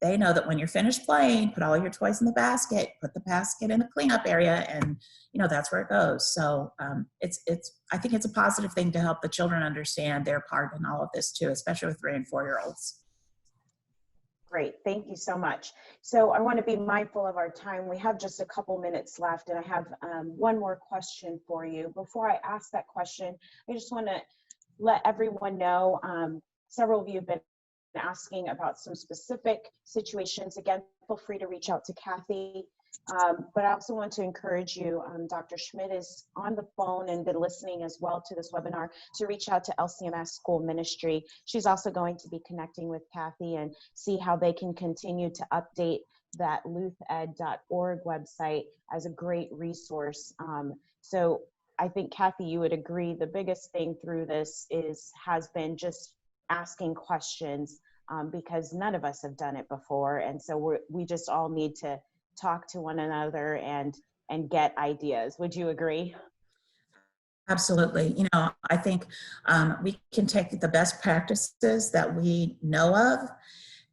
[SPEAKER 3] They know that when you're finished playing, put all your toys in the basket, put the basket in the cleanup area, and that's where it goes. So I think it's a positive thing to help the children understand their part in all of this too, especially with 3- and 4-year-olds.
[SPEAKER 4] Great, thank you so much. So I want to be mindful of our time. We have just a couple minutes left, and I have one more question for you. Before I ask that question, I just want to let everyone know, several of you have been asking about some specific situations. Again, feel free to reach out to Kathy. But I also want to encourage you, Dr. Schmidt is on the phone and been listening as well to this webinar, to reach out to LCMS School Ministry. She's also going to be connecting with Kathy and see how they can continue to update that luthed.org website as a great resource. So I think, Kathy, you would agree the biggest thing through this has been just asking questions, because none of us have done it before. And so we just all need to talk to one another and get ideas. Would you agree?
[SPEAKER 3] Absolutely. I think we can take the best practices that we know of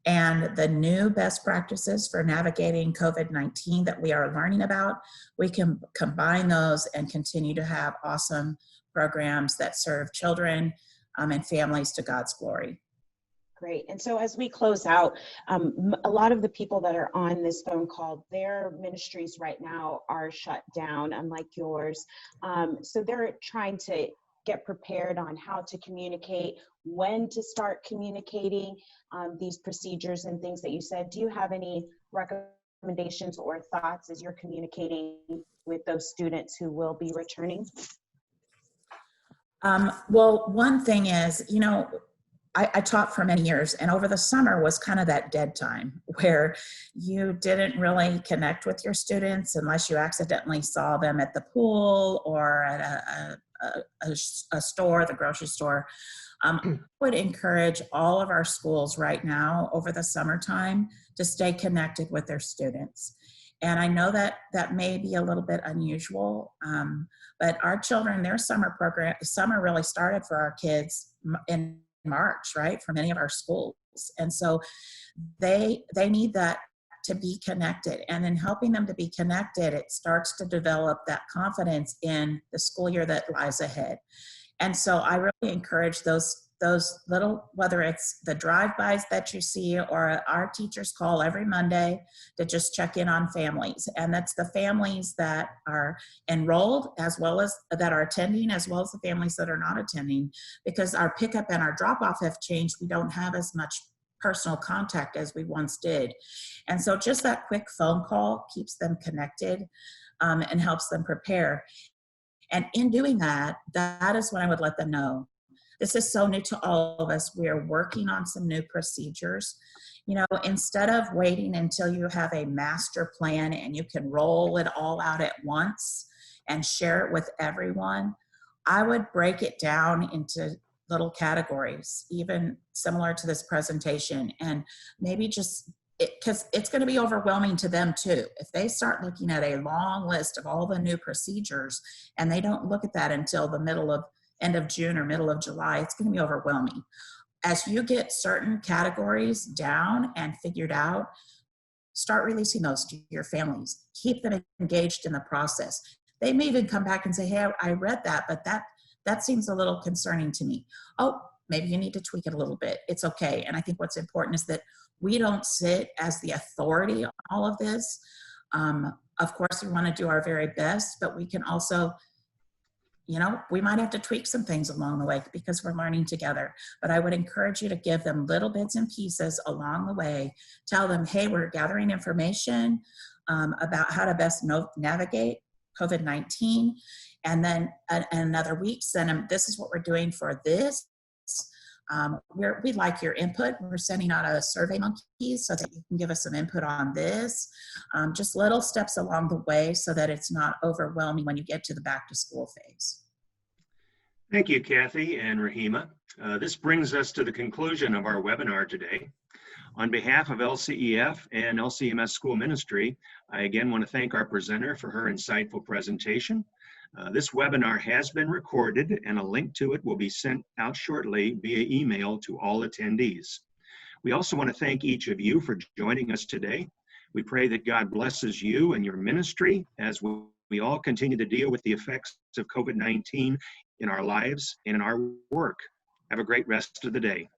[SPEAKER 3] and the new best practices for navigating COVID-19 that we are learning about. We can combine those and continue to have awesome programs that serve children and families to God's glory.
[SPEAKER 4] Great. And so as we close out, a lot of the people that are on this phone call, their ministries right now are shut down, unlike yours. So they're trying to get prepared on how to communicate, when to start communicating these procedures and things that you said. Do you have any recommendations or thoughts as you're communicating with those students who will be returning?
[SPEAKER 3] Well, one thing is, I taught for many years, and over the summer was kind of that dead time where you didn't really connect with your students unless you accidentally saw them at the pool or at a store, the grocery store. I would encourage all of our schools right now over the summertime to stay connected with their students. And I know that that may be a little bit unusual, but our children, their summer really started for our kids in March, right, for many of our schools. And so they need that to be connected. And in helping them to be connected, it starts to develop that confidence in the school year that lies ahead. And so I really encourage those little, whether it's the drive-bys that you see or our teachers call every Monday to just check in on families. And that's the families that are enrolled as well as that are attending, as well as the families that are not attending, because our pickup and our drop-off have changed. We don't have as much personal contact as we once did. And so just that quick phone call keeps them connected and helps them prepare. And in doing that, that is when I would let them know, this is so new to all of us. We are working on some new procedures. Instead of waiting until you have a master plan and you can roll it all out at once and share it with everyone, I would break it down into little categories, even similar to this presentation, and maybe just, because it's going to be overwhelming to them too. If they start looking at a long list of all the new procedures and they don't look at that until the end of June or middle of July, it's going to be overwhelming. As you get certain categories down and figured out, start releasing those to your families. Keep them engaged in the process. They may even come back and say, hey, I read that, but that seems a little concerning to me. Oh, maybe you need to tweak it a little bit. It's okay. And I think what's important is that we don't sit as the authority on all of this. Of course, we want to do our very best, but we can also, we might have to tweak some things along the way because we're learning together. But I would encourage you to give them little bits and pieces along the way. Tell them, hey, we're gathering information about how to best navigate COVID-19. And then another week, send them, this is what we're doing for this. We'd like your input. We're sending out a survey monkey so that you can give us some input on this. Just little steps along the way so that it's not overwhelming when you get to the back to school phase.
[SPEAKER 1] Thank you, Kathy and Rahima. This brings us to the conclusion of our webinar today. On behalf of LCEF and LCMS School Ministry, I again want to thank our presenter for her insightful presentation. This webinar has been recorded and a link to it will be sent out shortly via email to all attendees. We also want to thank each of you for joining us today. We pray that God blesses you and your ministry as we all continue to deal with the effects of COVID-19 in our lives and in our work. Have a great rest of the day.